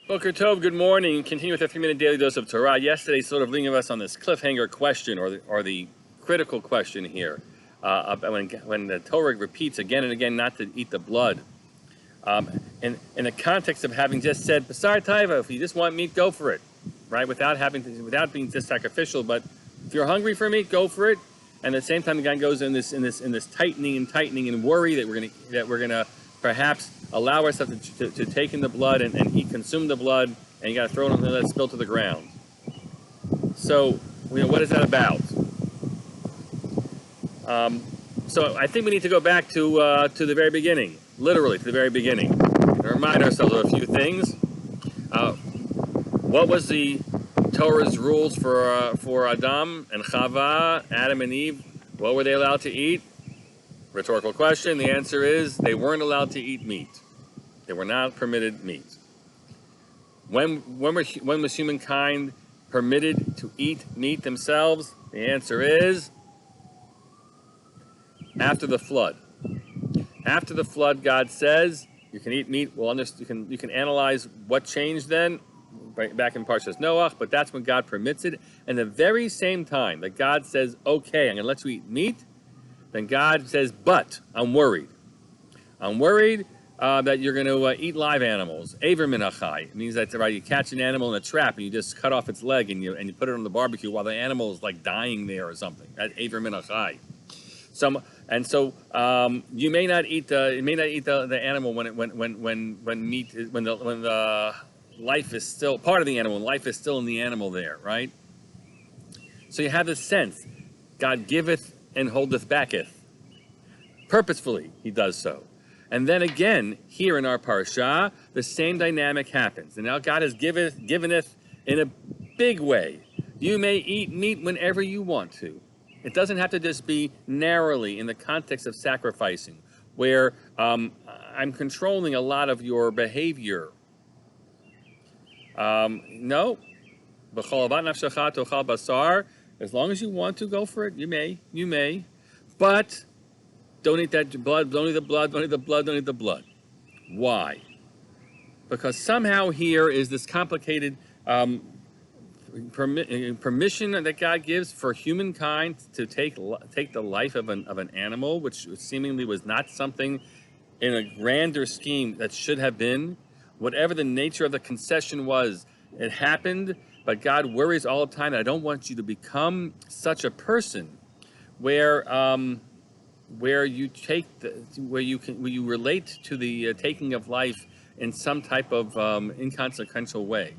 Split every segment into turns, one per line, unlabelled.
Boker Tov, good morning. Continue with a 3-minute daily dose of Torah. Yesterday, sort of leaving us on this cliffhanger question, or the critical question here, when the Torah repeats again and again not to eat the blood. In the context of having just said, Basar Taiva, if you just want meat, go for it, right? Without being just sacrificial, but if you're hungry for meat, go for it. And at the same time, the guy goes in this tightening and worry that we're gonna perhaps allow ourselves to take in the blood and consume the blood, and you got to throw it and let it spill to the ground. So, what is that about? So I think we need to go back to the very beginning, literally to the very beginning, and remind ourselves of a few things. What was the Torah's rules for Adam and Chava, Adam and Eve? What were they allowed to eat? Rhetorical question. The answer is they weren't allowed to eat meat. They were not permitted meat. When was humankind permitted to eat meat themselves? The answer is after the flood. After the flood, God says you can eat meat. Well, you can analyze what changed then, right back in Parasha Noah, but that's when God permits it. And the very same time that God says, okay, I'm going to let you eat meat, then God says, but I'm worried. I'm worried that you're going to eat live animals. Aver min achai. It means that you catch an animal in a trap and you just cut off its leg and you put it on the barbecue while the animal is like dying there or something. That's aver min achai. So you may not eat the animal when the life is still part of the animal. Life is still in the animal there, right? So you have this sense, God giveth and holdeth backeth. Purposefully, he does so. And then again, here in our Parasha, the same dynamic happens. And now God has giveneth in a big way. You may eat meat whenever you want to. It doesn't have to just be narrowly in the context of sacrificing, where I'm controlling a lot of your behavior. No. As long as you want to, go for it. You may. But don't eat that blood, don't eat the blood, don't eat the blood, don't eat the blood. Why? Because somehow here is this complicated permission that God gives for humankind to take the life of an animal, which seemingly was not something in a grander scheme that should have been. Whatever the nature of the concession was, it happened, but God worries all the time that I don't want you to become such a person where you relate to the taking of life in some type of inconsequential way.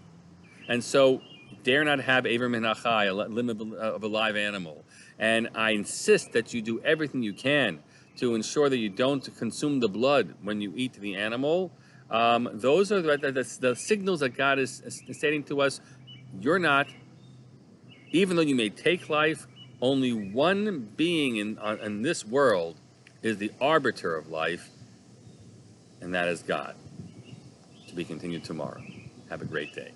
And so dare not have Aver min achai, a limb of a live animal. And I insist that you do everything you can to ensure that you don't consume the blood when you eat the animal. Those are the signals that God is stating to us. You're not, even though you may take life, only one being in this world is the arbiter of life, and that is God. To be continued tomorrow. Have a great day.